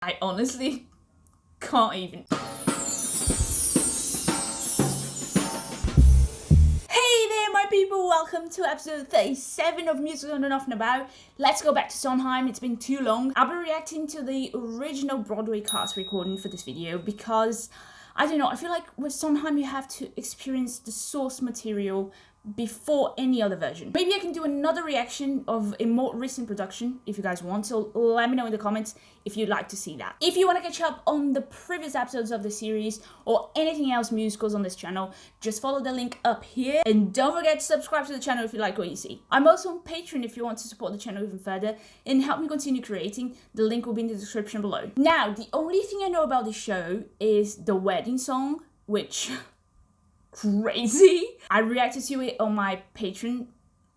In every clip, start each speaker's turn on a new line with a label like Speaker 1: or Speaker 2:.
Speaker 1: I honestly can't even. Hey there, my people! Welcome to episode 37 of Music on and Off and About. Let's go back to Sondheim. It's been too long. I'll be reacting to the original Broadway cast recording for this video because, I don't know, I feel like with Sondheim you have to experience the source material before any other version. Maybe I can do another reaction of a more recent production if you guys want, so let me know in the comments if you'd like to see that. If you want to catch up on the previous episodes of the series or anything else musicals on this channel, just follow the link up here and don't forget to subscribe to the channel if you like what you see. I'm also on Patreon if you want to support the channel even further and help me continue creating. The link will be in the description below. Now, the only thing I know about the show is the wedding song, which crazy. I reacted to it on my Patreon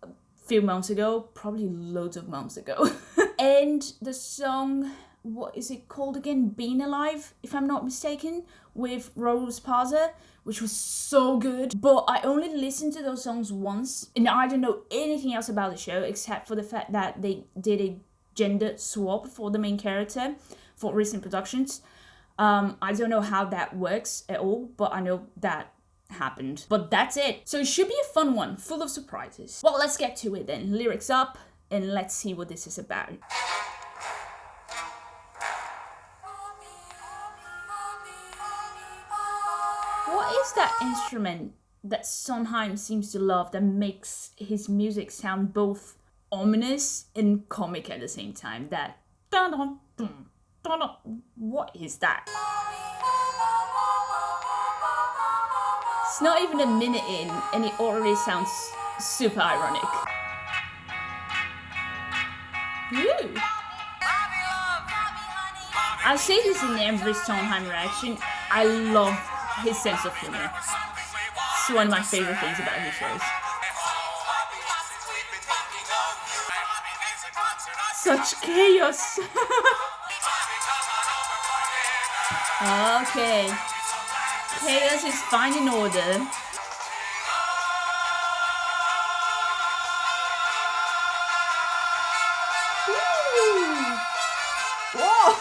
Speaker 1: a few months ago, probably loads of months ago. And the song, what is it called again? Being Alive, if I'm not mistaken, with Rose Parza, which was so good. But I only listened to those songs once, and I don't know anything else about the show except for the fact that they did a gender swap for the main character for recent productions. I don't know how that works at all, but I know that happened. But that's it. So it should be a fun one, full of surprises. Well, let's get to it then. Lyrics up, and let's see what this is about. What is that instrument that Sondheim seems to love that makes his music sound both ominous and comic at the same time? That dun dun dun dun. What is that? It's not even a minute in, and it already sounds super ironic. Woo. I say this in every Sondheim reaction. I love his sense of humor. It's one of my favorite things about his shows. Such chaos. Okay. Chaos is fine in order. Woo. Whoa!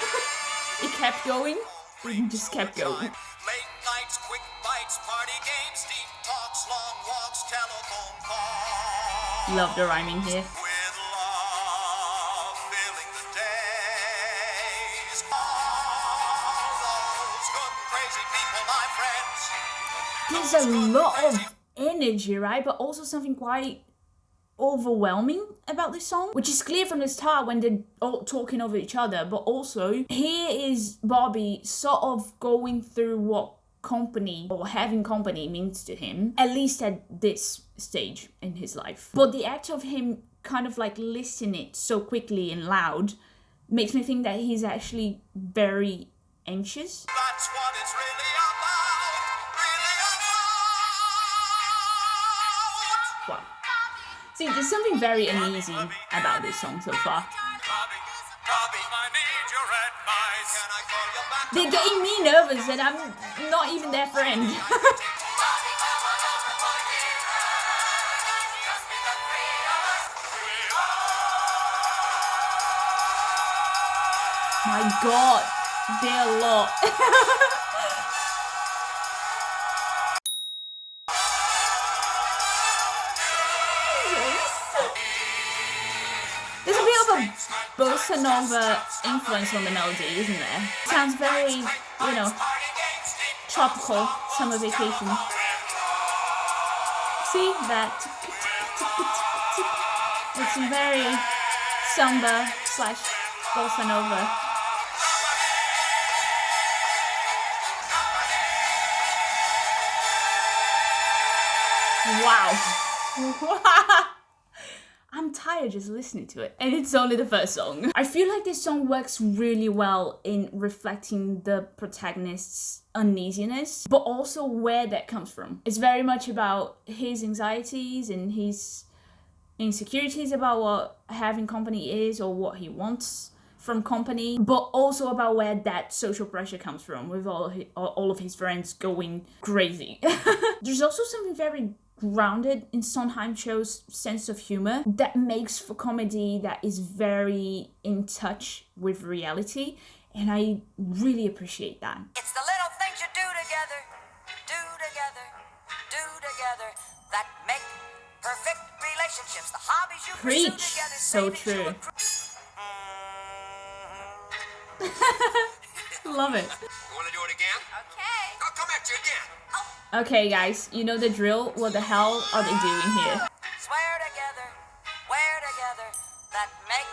Speaker 1: It kept going. It just kept going.
Speaker 2: Late nights, quick bites, party games, deep talks, long walks, telephone calls.
Speaker 1: Love the rhyming here.
Speaker 2: With love filling the days. All those good, crazy people, my friends.
Speaker 1: There's a lot of energy, right? But also something quite overwhelming about this song, which is clear from the start when they're all talking over each other. But also, here is Bobby sort of going through what company or having company means to him, at least at this stage in his life. But the act of him kind of like listing it so quickly and loud makes me think that he's actually very anxious.
Speaker 2: That's what it's really about. Really about.
Speaker 1: Wow. See, there's something very uneasy about this song so far.
Speaker 2: Bobby, I need your advice. Can I call you back?
Speaker 1: They're getting me nervous and I'm not even their friend. My God, they're a lot. There's a bit of a bossa nova influence on the melody, isn't there? Sounds very, you know, tropical, summer vacation. See that? It's very samba / bossa nova. Wow. I'm tired just listening to it. And it's only the first song. I feel like this song works really well in reflecting the protagonist's uneasiness, but also where that comes from. It's very much about his anxieties and his insecurities about what having company is or what he wants from company, but also about where that social pressure comes from with all of his friends going crazy. There's also something very grounded in Sondheim show's sense of humor that makes for comedy that is very in touch with reality And I really appreciate that.
Speaker 3: It's the little things you do together, that make perfect relationships. The hobbies you pursue
Speaker 1: Preach.
Speaker 3: together.
Speaker 1: So
Speaker 3: savings you
Speaker 1: true.
Speaker 3: accrue.
Speaker 1: Love it.
Speaker 2: You want to do it again?
Speaker 3: Okay.
Speaker 2: I'll come at you again.
Speaker 1: Okay, guys, you know the drill. What the hell are they doing here?
Speaker 3: Swear together, wear together, that make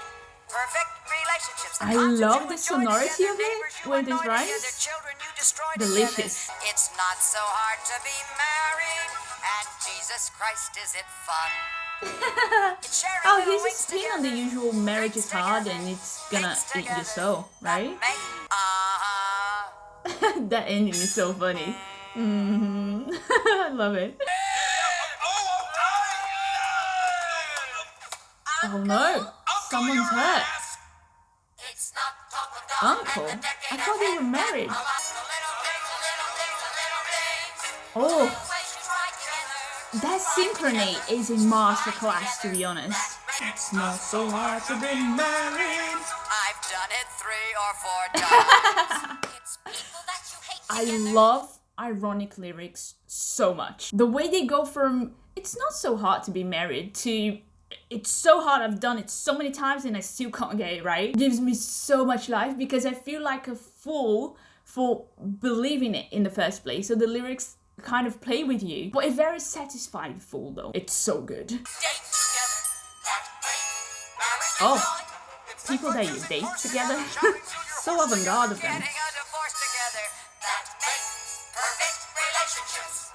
Speaker 3: perfect relationships. The
Speaker 1: I
Speaker 3: concerts
Speaker 1: love
Speaker 3: you
Speaker 1: the
Speaker 3: enjoy
Speaker 1: sonority
Speaker 3: together,
Speaker 1: of it
Speaker 3: neighbors you
Speaker 1: with these
Speaker 3: annoy together,
Speaker 1: rhymes.
Speaker 3: children you destroy
Speaker 1: Delicious.
Speaker 3: together. It's not so hard to be married, and Jesus Christ, is it fun? It's sharing
Speaker 1: Oh,
Speaker 3: little
Speaker 1: here's a
Speaker 3: winks
Speaker 1: spin on the
Speaker 3: together,
Speaker 1: usual marriage is
Speaker 3: drinks
Speaker 1: hard
Speaker 3: together,
Speaker 1: and it's gonna
Speaker 3: things
Speaker 1: eat your
Speaker 3: together,
Speaker 1: soul, right?
Speaker 3: that make,
Speaker 1: That ending is so funny. I love it. Oh no, someone's hurt.
Speaker 3: It's not talk of God
Speaker 1: Uncle?
Speaker 3: and the decade
Speaker 1: I thought they were
Speaker 3: ahead.
Speaker 1: married.
Speaker 3: About the little things, the little things, the little things.
Speaker 1: Oh,
Speaker 3: Ways you try together.
Speaker 1: that synchrony is a masterclass, to be honest. It's not so hard to be married.
Speaker 3: I've done it 3 or 4 times. It's people that you hate
Speaker 1: I
Speaker 3: together.
Speaker 1: love ironic lyrics so much. The way they go from it's not so hard to be married to it's so hard, I've done it so many times and I still can't get it right, gives me so much life because I feel like a fool for believing it in the first place. So the lyrics kind of play with you, but a very satisfied fool though. It's so good.
Speaker 3: Date together. That make marriage
Speaker 1: Oh,
Speaker 3: joy.
Speaker 1: people that you date together. So avant-garde of them.
Speaker 3: Getting a divorce together. That make perfect relationships.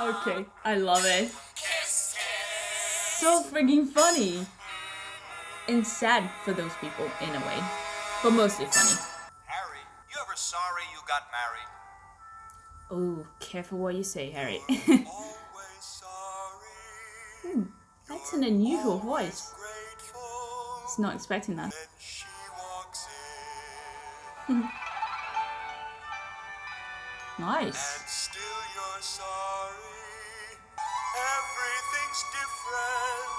Speaker 1: Okay, I love it.
Speaker 3: Kiss, kiss.
Speaker 1: So freaking funny. And sad for those people in a way, but mostly funny.
Speaker 2: Harry, you ever sorry you got married?
Speaker 1: Oh, careful what you say, Harry.
Speaker 2: Always sorry.
Speaker 1: That's an unusual voice.
Speaker 2: Grateful.
Speaker 1: I was not expecting that.
Speaker 2: Then she walks in.
Speaker 1: Nice.
Speaker 2: And still you're sorry. Everything's different.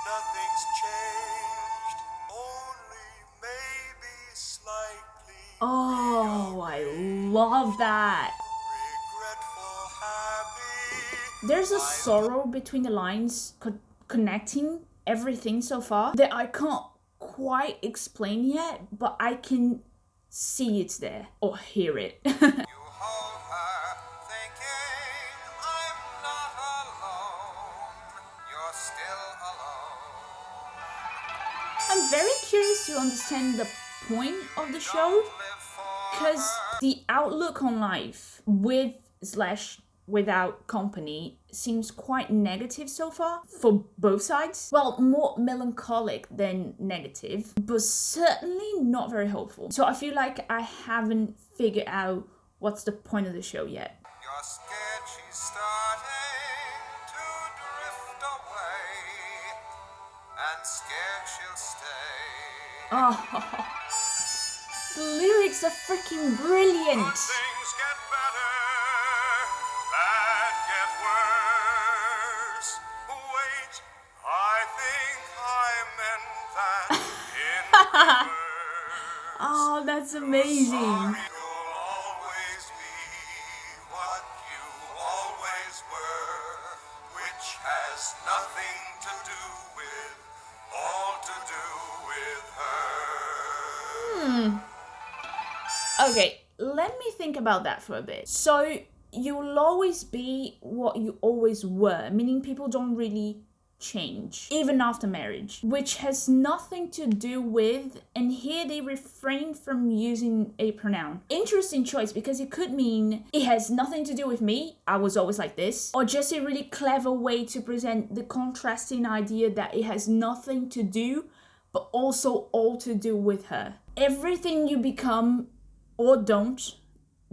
Speaker 2: Nothing's changed. Only maybe slightly.
Speaker 1: Oh, I love that.
Speaker 2: Regretful, happy.
Speaker 1: There's a sorrow between the lines connecting everything so far that I can't quite explain yet, but I can see it's there or hear it.
Speaker 2: You hold her, thinking I'm not alone. You're still alone.
Speaker 1: I'm very curious to understand the point of the show,
Speaker 2: Live for
Speaker 1: because the outlook on life with / without company seems quite negative so far for both sides. Well, more melancholic than negative, but certainly not very hopeful. So I feel like I haven't figured out what's the point of the show yet.
Speaker 2: You're scared she's starting to drift away, and scared she'll stay.
Speaker 1: Oh, the lyrics are freaking brilliant.
Speaker 2: Good things get better, bad get worse. Wait, I think I meant that in reverse.
Speaker 1: Oh, that's amazing.
Speaker 2: You'll always be what you always were, which has nothing to do with, all to do with her.
Speaker 1: Okay, let me think about that for a bit. So, you'll always be what you always were, meaning people don't really change, even after marriage, which has nothing to do with, and here they refrain from using a pronoun. Interesting choice, because it could mean it has nothing to do with me, I was always like this, or just a really clever way to present the contrasting idea that it has nothing to do, but also all to do with her. Everything you become or don't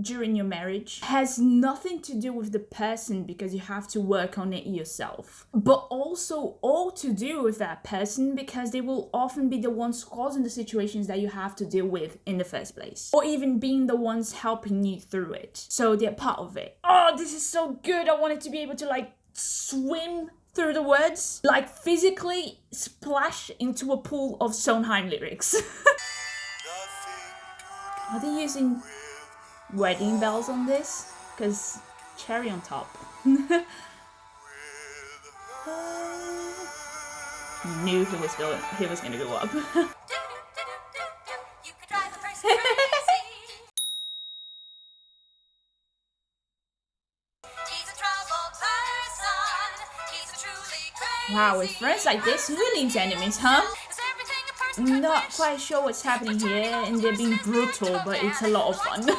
Speaker 1: during your marriage has nothing to do with the person because you have to work on it yourself, but also all to do with that person because they will often be the ones causing the situations that you have to deal with in the first place, or even being the ones helping you through it. So they're part of it. Oh, this is so good. I wanted to be able to like swim through the words, like physically splash into a pool of Sondheim lyrics. Are they using wedding bells on this? Because cherry on top. Knew he was gonna go up.
Speaker 3: You could drive a person crazy. He's a troubled person. He's a truly crazy.
Speaker 1: Wow, with friends like this, who needs enemies, huh?
Speaker 3: Is everything a person could
Speaker 1: Not
Speaker 3: wish?
Speaker 1: quite sure what's happening here, and they're being brutal, but it's a lot of fun.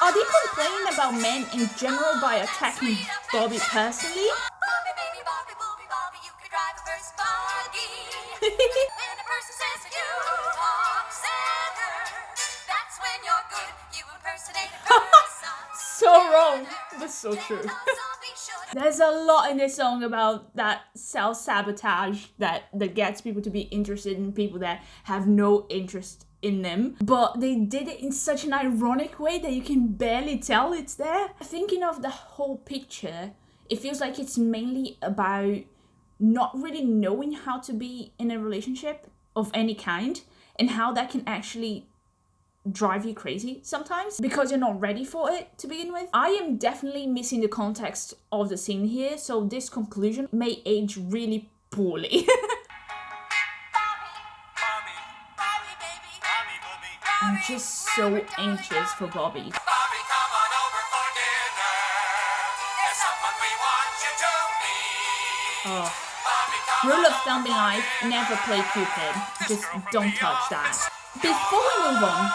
Speaker 1: Are they complaining about men in general by attacking Bobby personally?
Speaker 3: Bobby, baby, Bobby, Bobby, Bobby, you could drive a first buggy. When a person says that you are Sanders, that's when you're good. You impersonate a person.
Speaker 1: So wrong, but so true. There's a lot in this song about that self-sabotage that gets people to be interested in people that have no interest in them, but they did it in such an ironic way that you can barely tell it's there. Thinking of the whole picture, it feels like it's mainly about not really knowing how to be in a relationship of any kind, and how that can actually drive you crazy sometimes because you're not ready for it to begin with. I am definitely missing the context of the scene here, so this conclusion may age really poorly. I'm just so anxious for Bobby.
Speaker 2: Bobby, come on over for dinner. There's someone we want you to meet.
Speaker 1: Oh.
Speaker 2: Bobby, come
Speaker 1: Rule
Speaker 2: on
Speaker 1: of thumb in life, never play Cupid. Just don't touch that. Before we move on,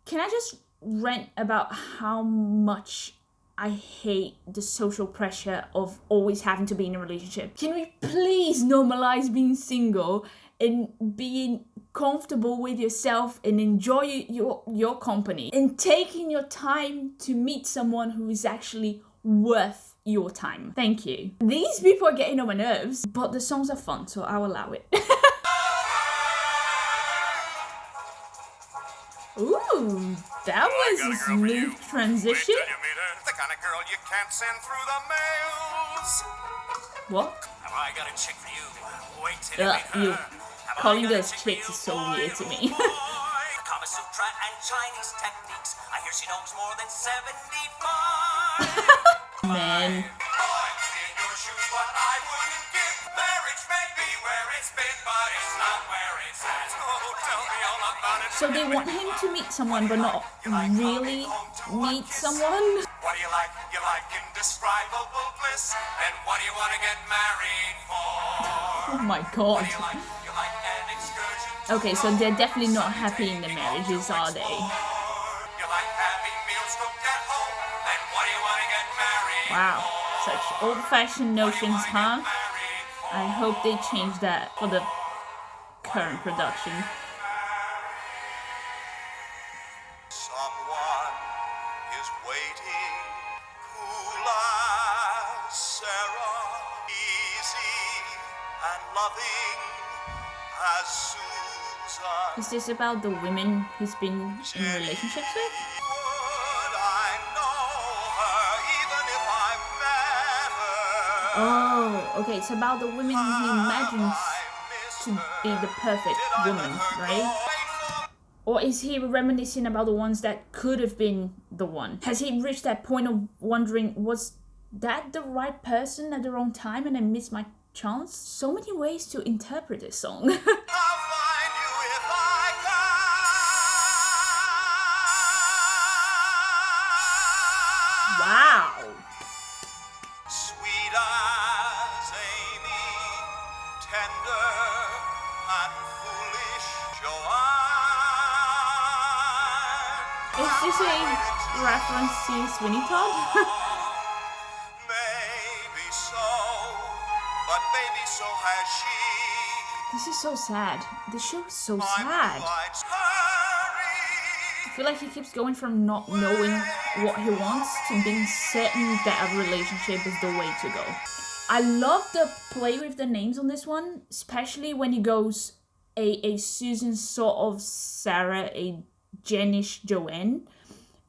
Speaker 1: can I just rant about how much I hate the social pressure of always having to be in a relationship? Can we please normalize being single and being comfortable with yourself and enjoy your company and taking your time to meet someone who is actually worth your time? Thank you. These people are getting on my nerves, but the songs are fun, so I'll allow it. Ooh, that was a smooth transition.
Speaker 2: The kind of girl you can't send through the mails.
Speaker 1: What?
Speaker 2: Have I got a chick for you? Wait till you meet her.
Speaker 1: You
Speaker 2: Have
Speaker 1: calling
Speaker 2: I got a
Speaker 1: those
Speaker 2: chick for
Speaker 1: chicks
Speaker 2: you,
Speaker 1: is so
Speaker 2: boy,
Speaker 1: weird to me.
Speaker 2: boy? Kama Sutra and Chinese techniques. I hear she knows more than 75.
Speaker 1: Man.
Speaker 2: Boys in your shoes, what I wouldn't give. Marriage may be where it's been, but it's not where it's at. Oh, tell me all about it.
Speaker 1: So they want him to meet someone, but not really meet someone?
Speaker 2: What do you like? You like indescribable bliss. Then what do you want to get married for?
Speaker 1: Oh my god.
Speaker 2: You like an excursion.
Speaker 1: Okay, so they're definitely not happy in the marriages, are they?
Speaker 2: You like having meals cooked at home. Then what do you want to get married
Speaker 1: Wow,
Speaker 2: for?
Speaker 1: such old-fashioned notions, huh?
Speaker 2: Married for?
Speaker 1: I hope they change that for the current production.
Speaker 2: Someone is waiting, cool as Sarah, easy and loving as Susan.
Speaker 1: Is this about the women he's been in relationships with?
Speaker 2: Would I know her even if I met her?
Speaker 1: Oh, okay, it's about the women he imagines to be the perfect woman, right? Or is he reminiscing about the ones that could have been the one? Has he reached that point of wondering, was that the right person at the wrong time and I missed my chance? So many ways to interpret this song.
Speaker 2: I'll find you if I can.
Speaker 1: Wow.
Speaker 2: Sweet as Amy, tender and foolish Joanne.
Speaker 1: Is this a reference to Sweeney Todd?
Speaker 2: Maybe so, but maybe so has she.
Speaker 1: This is so sad. This show is so
Speaker 2: My
Speaker 1: sad.
Speaker 2: blue lights
Speaker 1: I
Speaker 2: hurry.
Speaker 1: feel like he keeps going from not knowing what he wants to being certain that a relationship is the way to go. I love the play with the names on this one, especially when he goes a Susan sort of Sarah, a Jenish Joanne,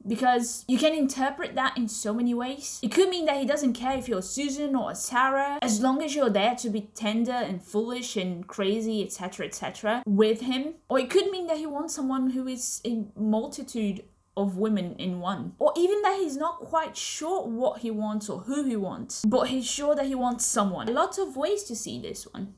Speaker 1: because you can interpret that in so many ways. It could mean that he doesn't care if you're Susan or Sarah, as long as you're there to be tender and foolish and crazy, etc., with him. Or it could mean that he wants someone who is a multitude of women in one. Or even that he's not quite sure what he wants or who he wants, but he's sure that he wants someone. Lots of ways to see this one.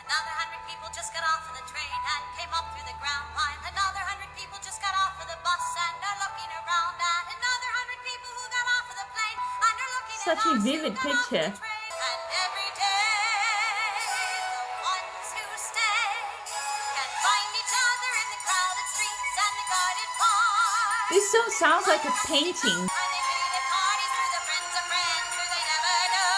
Speaker 3: Another 100 people just got off of the train and came up through the ground line. Another 100 people just got off of the bus and are looking around at another 100 people who got off of the plane and are looking at
Speaker 1: Such a
Speaker 3: us who
Speaker 1: vivid
Speaker 3: got off of
Speaker 1: picture.
Speaker 3: the train. And every day, the ones who stay can find each other in the crowded streets and the guarded parks.
Speaker 1: This song sounds like a painting.
Speaker 3: And they meet at parties through the friends of friends who they never know.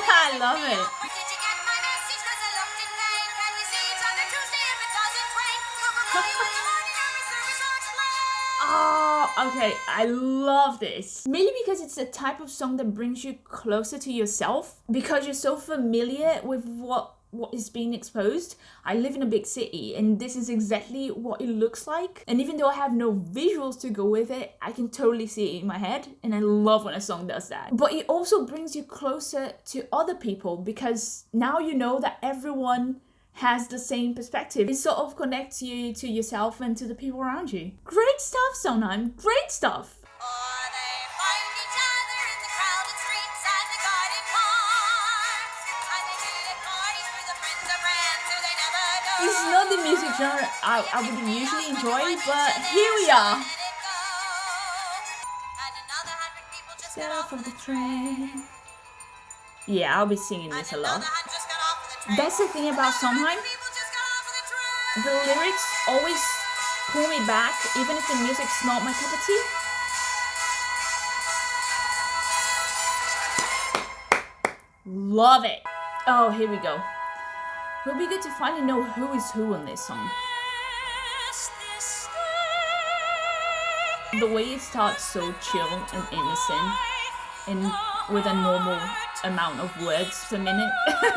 Speaker 1: I love it.
Speaker 3: Where did you get my message? 'Cause I looked in vain. Can we see each other Tuesday if it doesn't rain? We'll call you in the morning, every service I'll explain.
Speaker 1: Oh, okay. I love this. Mainly because it's a type of song that brings you closer to yourself, because you're so familiar with what is being exposed. I live in a big city and this is exactly what it looks like. And even though I have no visuals to go with it, I can totally see it in my head. And I love when a song does that. But it also brings you closer to other people, because now you know that everyone has the same perspective. It sort of connects you to yourself and to the people around you. Great stuff, Sondheim. Great stuff.
Speaker 3: Or they find each other in the crowded streets and the guarded parks. And they meet at parties through the friends of friends who they never know.
Speaker 1: This is not the music genre I would usually enjoy, but here we are.
Speaker 3: Let it go. And another 100 people just got
Speaker 1: Get
Speaker 3: off
Speaker 1: off
Speaker 3: of
Speaker 1: of
Speaker 3: the
Speaker 1: the train. Yeah, I'll be singing this a lot.
Speaker 3: Another 100 just got off of the train.
Speaker 1: That's the thing about Sondheim.
Speaker 3: People just got off of the train.
Speaker 1: The lyrics always pull me back, even if the music's not my cup of tea. Love it. Oh, here we go. It would be good to finally know who is who on this song. The way it starts so chill and innocent, and with a normal amount of words per minute.
Speaker 2: Today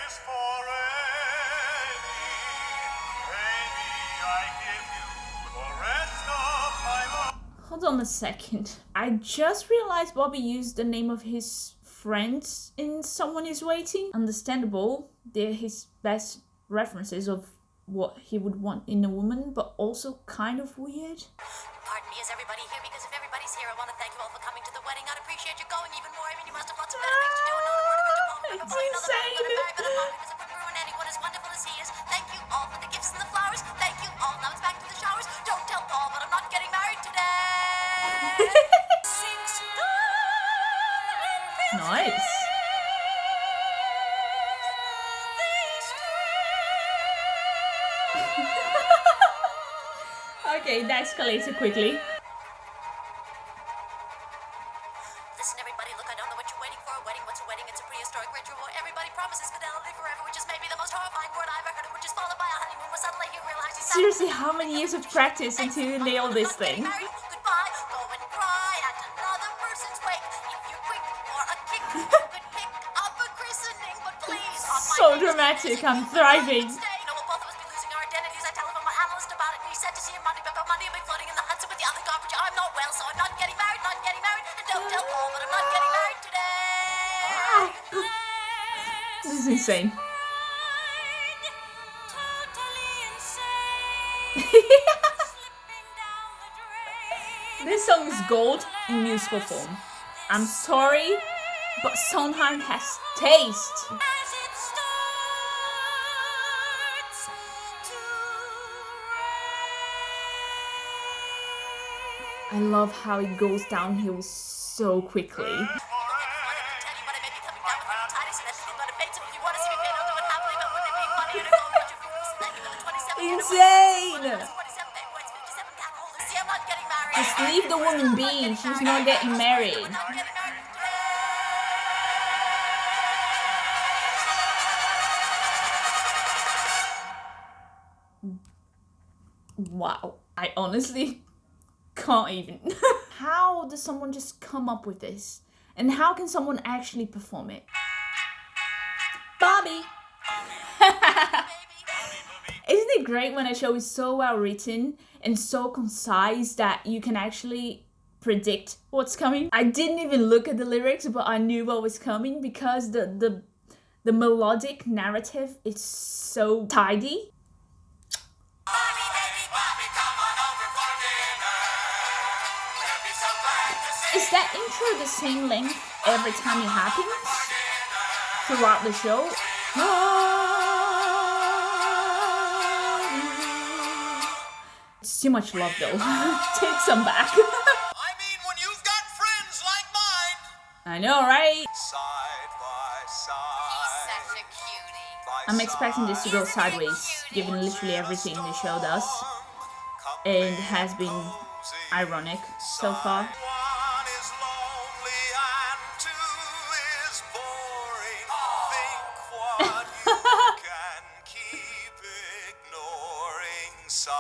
Speaker 2: is for Amy, I give you the rest of my life.
Speaker 1: Hold on a second. I just realized Bobby used the name of his friends in Someone Is Waiting. Understandable. They're his best references of what he would want in a woman, but also kind of weird.
Speaker 3: Pardon me, is everybody here? Because if everybody's here, I want to thank you all for coming to the wedding. I'd appreciate you going even more. I mean, you must have lots of better things to do. And not a word of it to Paul.
Speaker 1: It's
Speaker 3: Before you know that I'm
Speaker 1: insane.
Speaker 3: gonna marry, but I'm not, because it wouldn't ruin anyone as wonderful as he is. Thank you all for the gifts and the flowers. Thank you all. Now it's back to the showers. Don't tell Paul, but I'm not getting married today.
Speaker 1: Nice. Okay, that escalated quickly.
Speaker 3: Listen, everybody, look, I don't know what you're waiting for. A wedding, what's a wedding? It's a prehistoric ritual where everybody promises fidelity forever, which is maybe the most horrifying word I've ever heard, which is followed by a honeymoon where suddenly you realize he's
Speaker 1: Seriously, how many years of practice until you nail this thing?
Speaker 3: Goodbye, go and cry at another person's wake. If you're quick or a kick, you could pick up a christening, but please, on my
Speaker 1: So
Speaker 3: knees,
Speaker 1: dramatic,
Speaker 3: please,
Speaker 1: I'm
Speaker 3: if you
Speaker 1: thriving.
Speaker 3: stay. You know, we'll both of us be losing our identities. I telephoned my analyst about it, and he said to see him Monday, but Monday I'll be floating in the Hudson with the other garbage. I'm not well, so I'm not getting married, and don't tell Paul, but I'm not getting married today.
Speaker 1: This is insane. This song is gold in musical form. I'm sorry, but Sondheim has taste. I love how it goes downhill so quickly. Insane! Just leave the woman be. She's not getting married. Wow. I honestly can't even. How does someone just come up with this? And how can someone actually perform it? Bobby! it great when a show is so well written and so concise that you can actually predict what's coming? I didn't even look at the lyrics, but I knew what was coming because the melodic narrative is so tidy.
Speaker 2: Bobby, baby, Bobby, come on over for dinner. We'll be so glad to see
Speaker 1: Is that intro the same length every time it happens throughout the show? It's too much love though. Take some back.
Speaker 2: I mean, when you've got friends like mine.
Speaker 1: I know, right?
Speaker 2: Side by
Speaker 3: He's
Speaker 2: side.
Speaker 3: such a cutie.
Speaker 1: I'm expecting this to go sideways, given literally everything the show does, and has been ironic so far.
Speaker 2: One is lonely and two is boring. Think what you can keep ignoring. Side.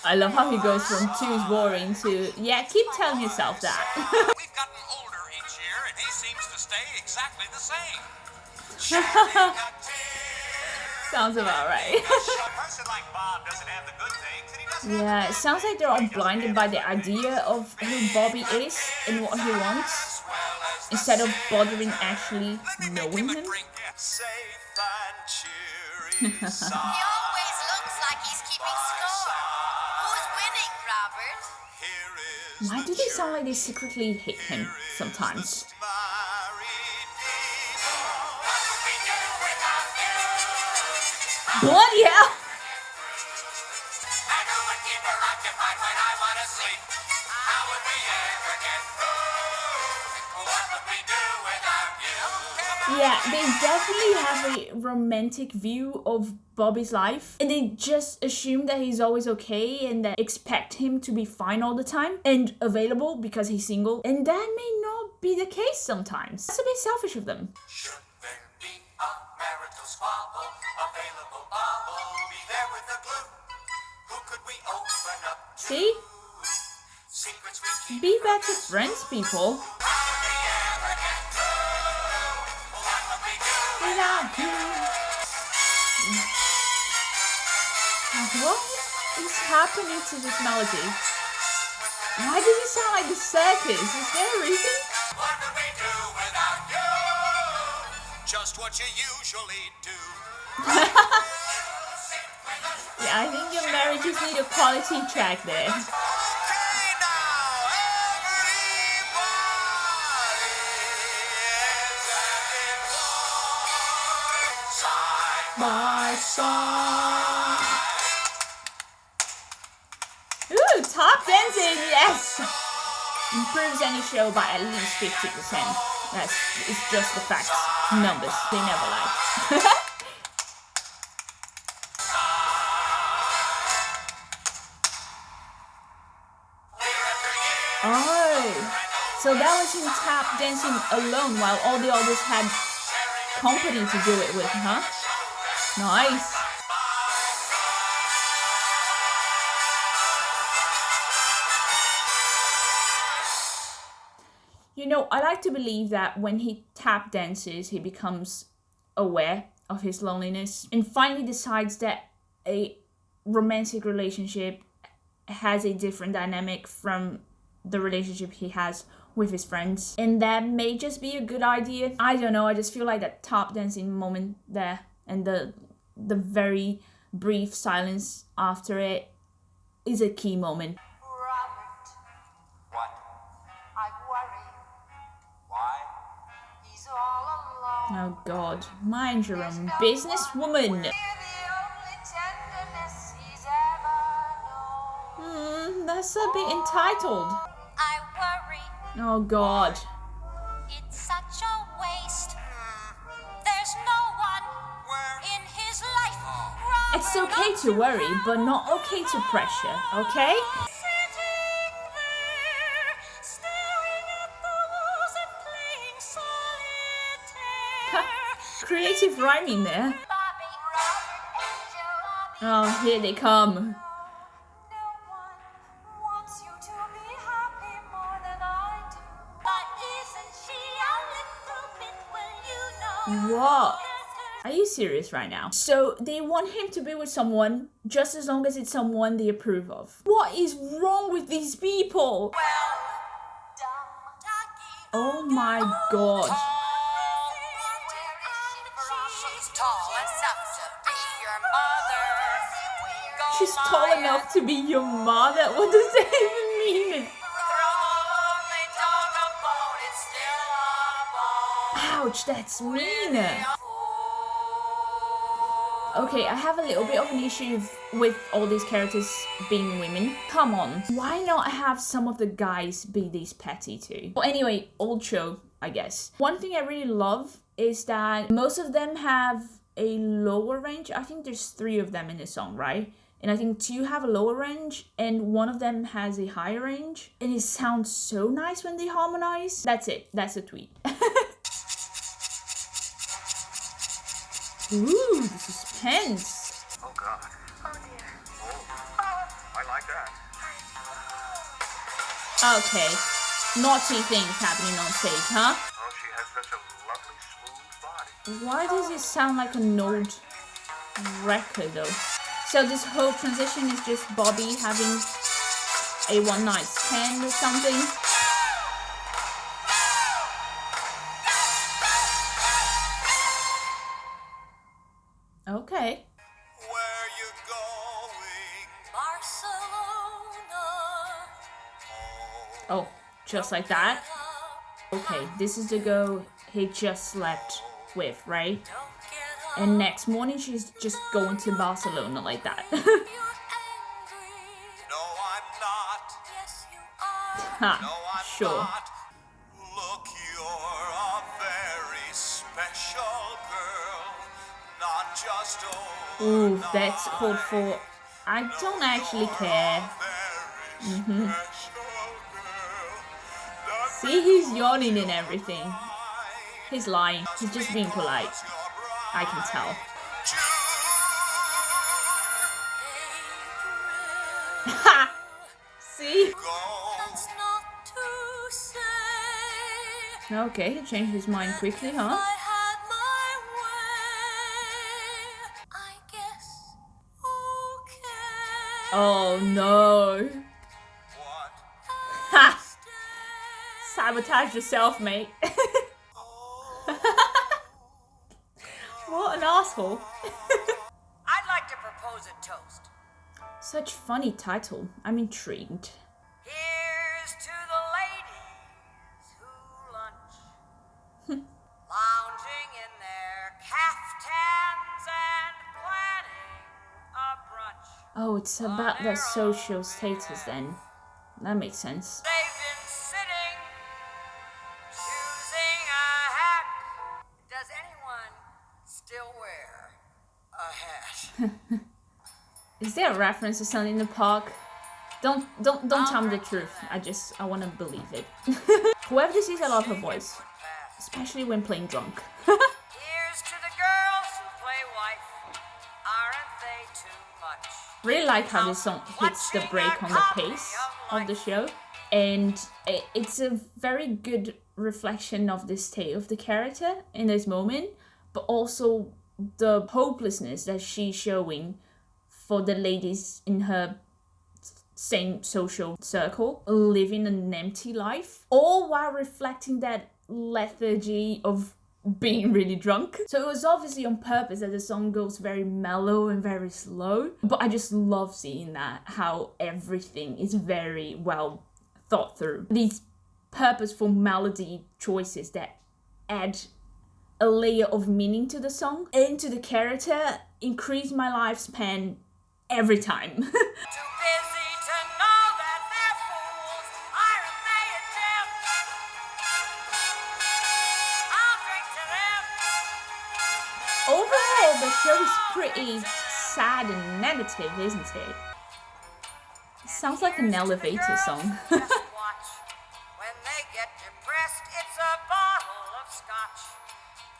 Speaker 1: I love how he goes from two is boring to, yeah, keep telling yourself that.
Speaker 2: We've gotten older each year, and he seems to stay exactly the same.
Speaker 1: Sounds about right.
Speaker 2: A person like Bob doesn't have the good things, and he doesn't.
Speaker 1: Yeah, it sounds like they're all blinded by the idea of who Bobby is and what he wants, instead of bothering actually knowing him.
Speaker 2: Safe and cheery.
Speaker 3: He always looks like he's keeping score. Who's winning, Robert?
Speaker 2: Here is
Speaker 1: Why do they sound like they secretly hate him sometimes?
Speaker 2: married people. What would we do without you?
Speaker 1: Bloody hell!
Speaker 2: And who would keep her occupied when I want to sleep? How would we ever get through? What would we do without you?
Speaker 1: Yeah, they definitely have a romantic view of Bobby's life, and they just assume that he's always okay and that expect him to be fine all the time and available because he's single, and that may not be the case sometimes. That's a bit selfish of them.
Speaker 2: Should there be a marital squabble, available bubble, be there with the glue? Who could we open up to?
Speaker 1: See?
Speaker 2: Secrets we keep.
Speaker 1: Be better friends, people.
Speaker 2: How would we ever get through? What would we do
Speaker 1: Without you. What is happening to this melody? Why does it sound like the circus? Is there a reason?
Speaker 2: What would we do without you? Just what you usually do.
Speaker 1: Yeah, I think your marriages need a quality check there.
Speaker 2: Okay, now, everybody is at it side
Speaker 1: My song. Ooh, top dancing, yes! Improves any show by at least 50%. It's just the facts. Numbers, they never lie. Oh, so that was him tap dancing alone while all the others had company to do it with, huh? Nice. You know, I like to believe that when he tap dances, he becomes aware of his loneliness and finally decides that a romantic relationship has a different dynamic from the relationship he has with his friends. And that may just be a good idea. I don't know, I just feel like that tap dancing moment there and the very brief silence after it is a key moment.
Speaker 3: Robert,
Speaker 2: What?
Speaker 3: I worry.
Speaker 2: Why?
Speaker 3: He's all alone.
Speaker 1: Oh God, mind your own businesswoman.
Speaker 3: You're the only tenderness he's ever known.
Speaker 1: That's a bit entitled.
Speaker 3: I worry.
Speaker 1: Oh God.
Speaker 3: It's such a waste. There's no one
Speaker 2: Where?
Speaker 3: in his life.
Speaker 1: It's okay to worry, but not okay to pressure, okay?
Speaker 3: Sitting there, staring at the walls and playing solitaire.
Speaker 1: Creative rhyming there.
Speaker 3: Bobby, Robert, Angel, Bobby.
Speaker 1: Oh, here they come.
Speaker 3: No one wants you to be happy more than I do. But isn't she a little bit, well, you know?
Speaker 1: What?
Speaker 3: Let her
Speaker 1: Are you serious right now? So they want him to be with someone just as long as it's someone they approve of. What is wrong with these people? Oh my god.
Speaker 3: She's tall enough to be your mother.
Speaker 1: She's tall enough to be your mother? What does that even mean? Ouch, that's mean. Okay, I have a little bit of an issue with all these characters being women. Come on, why not have some of the guys be these petty too? Well, anyway, old show, I guess. One thing I really love is that most of them have a lower range. I think there's 3 of them in this song, right? And I think 2 have a lower range and 1 of them has a higher range. And it sounds so nice when they harmonize. That's it, that's a tweet. Ooh, the suspense.
Speaker 2: Oh, God.
Speaker 3: Oh dear.
Speaker 2: Oh, I like that.
Speaker 1: Okay, naughty things happening on stage, huh?
Speaker 2: Oh, she has such a lovely, smooth body.
Speaker 1: Why does it sound like an old record though? So this whole transition is just Bobby having a one night stand or something? Okay.
Speaker 2: Where you going?
Speaker 3: Barcelona.
Speaker 1: Oh, just like that? Okay, this is the girl he just slept with, right?
Speaker 3: Don't get up.
Speaker 1: And next morning she's just going to Barcelona like that.
Speaker 3: You're angry.
Speaker 2: No, I'm not.
Speaker 3: Yes, you are.
Speaker 1: Ha,
Speaker 2: No, I'm
Speaker 1: sure.
Speaker 2: not. Look, you're a very special girl. Not just
Speaker 1: Ooh, that's called for I don't actually care. See, he's yawning and everything. He's lying. He's just being polite. I can tell. Ha! See?
Speaker 3: That's not to say.
Speaker 1: Okay, he changed his mind quickly,
Speaker 3: If
Speaker 1: huh?
Speaker 3: I had my way, I guess okay.
Speaker 1: Oh no.
Speaker 2: What?
Speaker 1: Ha! Sabotage yourself, mate. What an asshole.
Speaker 3: I'd like to propose a toast.
Speaker 1: Such funny title. I'm intrigued.
Speaker 3: Here's to the ladies who lunch, lounging in their caftans and planning a brunch.
Speaker 1: Oh, it's about their social status then. That makes sense.
Speaker 3: They've been sitting, choosing a hat. Does anyone still wear a hat?
Speaker 1: Is there a reference to something in the park? Don't tell me the truth. I want to believe it. Whoever this is, I love her voice, especially when playing drunk.
Speaker 3: Here's to the girls who play wife. Aren't they too much?
Speaker 1: Really like how this song hits the break on the pace of the show, and it's a very good reflection of the state of the character in this moment, but also the hopelessness that she's showing for the ladies in her same social circle, living an empty life, all while reflecting that lethargy of being really drunk. So it was obviously on purpose that the song goes very mellow and very slow, but I just love seeing that, how everything is very well thought through. These purposeful melody choices that add a layer of meaning to the song and to the character increase my lifespan every time.
Speaker 3: Too busy to know that they're fools. Aren't they a gem? I'll drink to them.
Speaker 1: Overall, the show is pretty sad and negative, isn't it? It sounds like an elevator song.
Speaker 3: Just watch. When they get depressed, it's a bottle of scotch.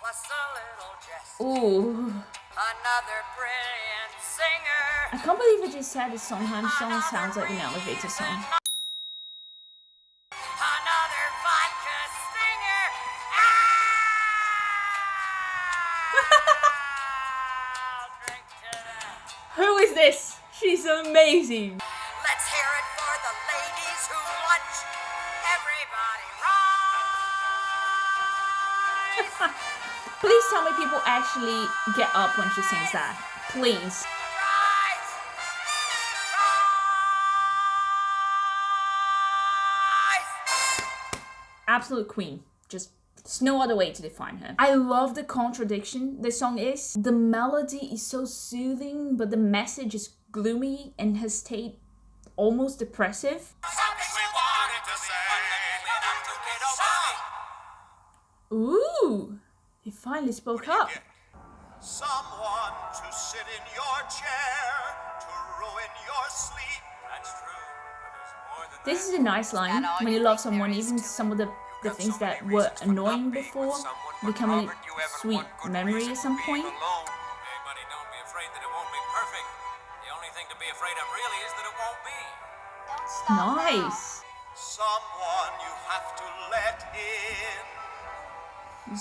Speaker 3: Plus a little jest.
Speaker 1: Ooh.
Speaker 3: Another brilliant singer.
Speaker 1: I can't believe I just said the Sondheim song sounds like an elevator song.
Speaker 3: Another vodka stinger. Ah!
Speaker 1: this? She's amazing.
Speaker 3: Let's hear it for the ladies who lunch. Everybody rise.
Speaker 1: Please tell me people actually get up when she sings that. Please.
Speaker 3: Rise. Rise.
Speaker 1: Absolute queen. Just there's no other way to define her. I love the contradiction this song is. The melody is so soothing, but the message is gloomy and has stayed almost depressive.
Speaker 2: Something we wanted to say, enough to get over.
Speaker 1: Ooh, he finally spoke up.
Speaker 2: Someone to sit in your chair, to ruin your sleep. That's true, but there's more than
Speaker 1: This is a nice line. When you love someone, even some of the things that were annoying before become a sweet memory at some point.
Speaker 2: Hey, buddy, don't be afraid that it won't be perfect. The only thing to be afraid of really is that it won't be.
Speaker 3: Don't stop now.
Speaker 1: Nice.
Speaker 2: Someone you have to let in.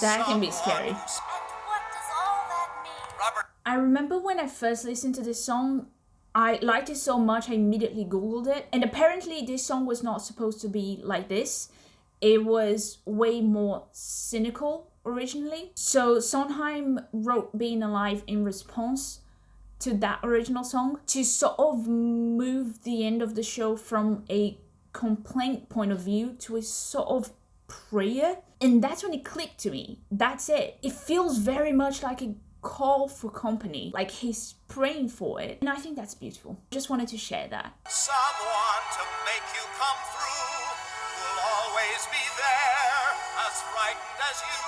Speaker 1: That can be scary.
Speaker 3: And what does all that mean?
Speaker 2: Robert.
Speaker 1: I remember when I first listened to this song, I liked it so much I immediately googled it. And apparently this song was not supposed to be like this. It was way more cynical originally. So Sondheim wrote Being Alive in response to that original song to sort of move the end of the show from a complaint point of view to a sort of prayer. And that's when it clicked to me. That's it. It feels very much like a call for company, like he's praying for it. And I think that's beautiful. Just wanted to share that.
Speaker 2: Someone to make you come through. Will always be there, as frightened as you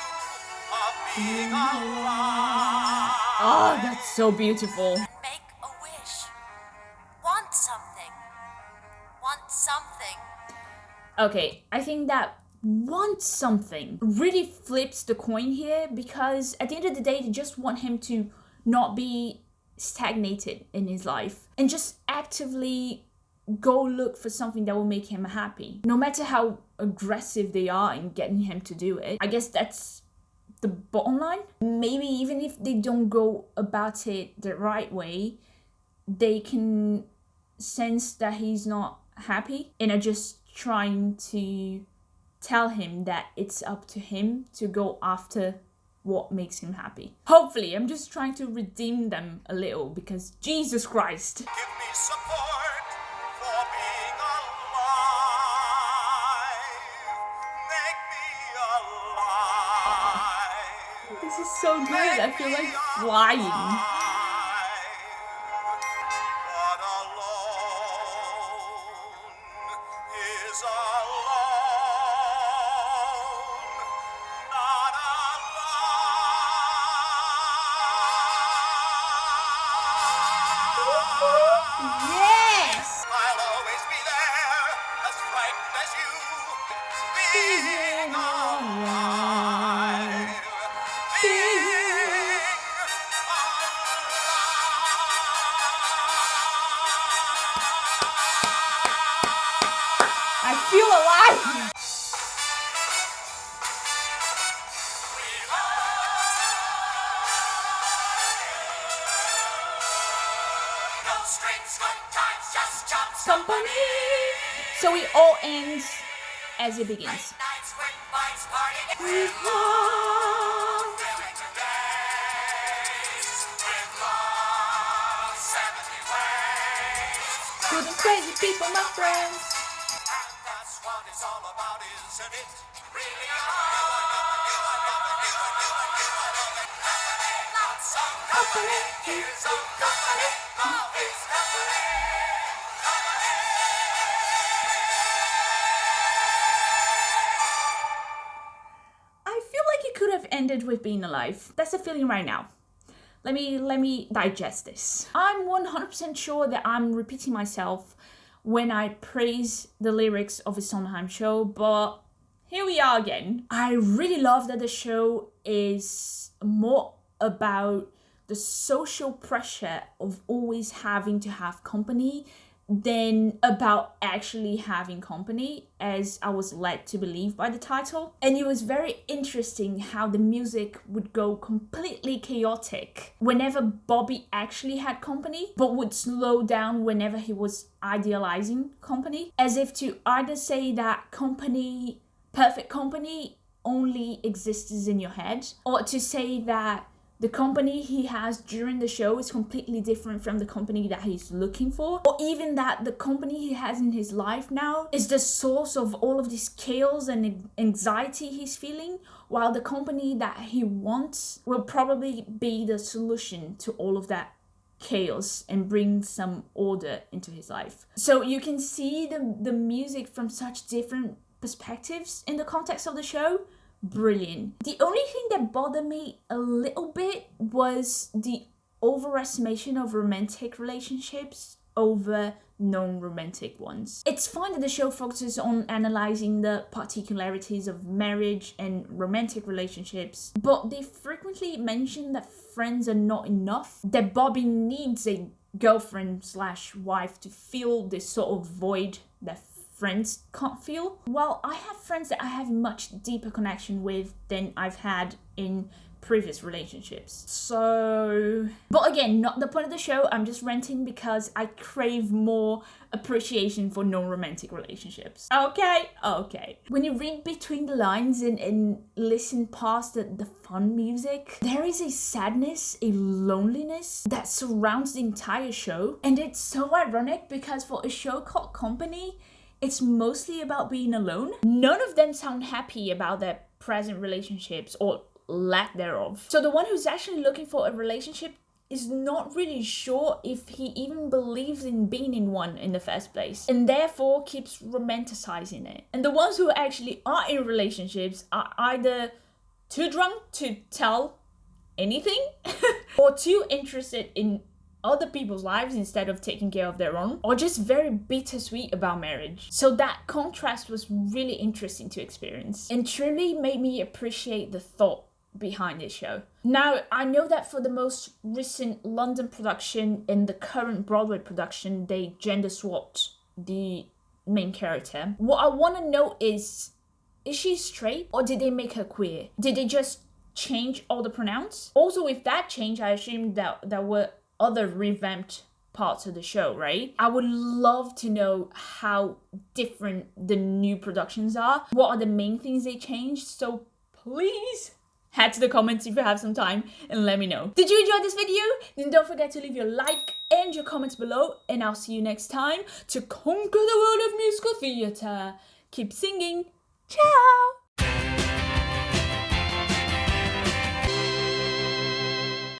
Speaker 2: of being alive.
Speaker 1: Oh, that's so beautiful.
Speaker 3: Make a wish. Want something. Want something.
Speaker 1: Okay, I think that want something really flips the coin here, because at the end of the day, they just want him to not be stagnated in his life and just actively go look for something that will make him happy, no matter how aggressive they are in getting him to do it. I guess that's the bottom line. Maybe even if they don't go about it the right way, they can sense that he's not happy and are just trying to tell him that it's up to him to go after what makes him happy. Hopefully, I'm just trying to redeem them a little, because Jesus Christ.
Speaker 2: Give me support for being alive. Make me alive.
Speaker 1: This is so good. I feel like flying.
Speaker 2: But alone is alone. Not alive.
Speaker 1: Yes!
Speaker 2: I'll always be there, as frightened as you. Being alive. Being
Speaker 1: I feel alive!
Speaker 2: no strings, good times, just jumps.
Speaker 1: Company! So it all ends as it begins.
Speaker 2: Nights, quick bites, party.
Speaker 1: With love.
Speaker 2: Filling the days with love, 70 ways.
Speaker 1: Good and crazy people, my friends.
Speaker 2: And that's what it's all about, isn't it? Really, lots of company, years of company, love is company.
Speaker 1: I feel like it could have ended with Being Alive. That's the feeling right now. Let me digest this. I'm 100% sure that I'm repeating myself when I praise the lyrics of a Sondheim show, but here we are again. I really love that the show is more about the social pressure of always having to have company than about actually having company, as I was led to believe by the title. And it was very interesting how the music would go completely chaotic whenever Bobby actually had company, but would slow down whenever he was idealizing company, as if to either say that company, perfect company, only exists in your head, or to say that the company he has during the show is completely different from the company that he's looking for, or even that the company he has in his life now is the source of all of this chaos and anxiety he's feeling, while the company that he wants will probably be the solution to all of that chaos and bring some order into his life. So you can see the music from such different perspectives in the context of the show. Brilliant. The only thing that bothered me a little bit was the overestimation of romantic relationships over non-romantic ones. It's fine that the show focuses on analyzing the particularities of marriage and romantic relationships, but they frequently mention that friends are not enough, that Bobby needs a girlfriend/wife to fill this sort of void that friends can't feel. Well, I have friends that I have much deeper connection with than I've had in previous relationships. So, but again, not the point of the show. I'm just ranting because I crave more appreciation for non-romantic relationships. Okay. When you read between the lines and listen past the fun music, there is a sadness, a loneliness that surrounds the entire show. And it's so ironic because for a show called Company, it's mostly about being alone. None of them sound happy about their present relationships or lack thereof. So the one who's actually looking for a relationship is not really sure if he even believes in being in one in the first place, and therefore keeps romanticizing it. And the ones who actually are in relationships are either too drunk to tell anything or too interested in other people's lives instead of taking care of their own, or just very bittersweet about marriage. So that contrast was really interesting to experience and truly made me appreciate the thought behind this show. Now, I know that for the most recent London production and the current Broadway production, they gender swapped the main character. What I want to know is she straight or did they make her queer? Did they just change all the pronouns? Also, with that change, I assume that there were other revamped parts of the show, right? I would love to know how different the new productions are. What are the main things they changed? So please head to the comments if you have some time and let me know. Did you enjoy this video? Then don't forget to leave your like and your comments below, and I'll see you next time to conquer the world of musical theatre. Keep singing. Ciao!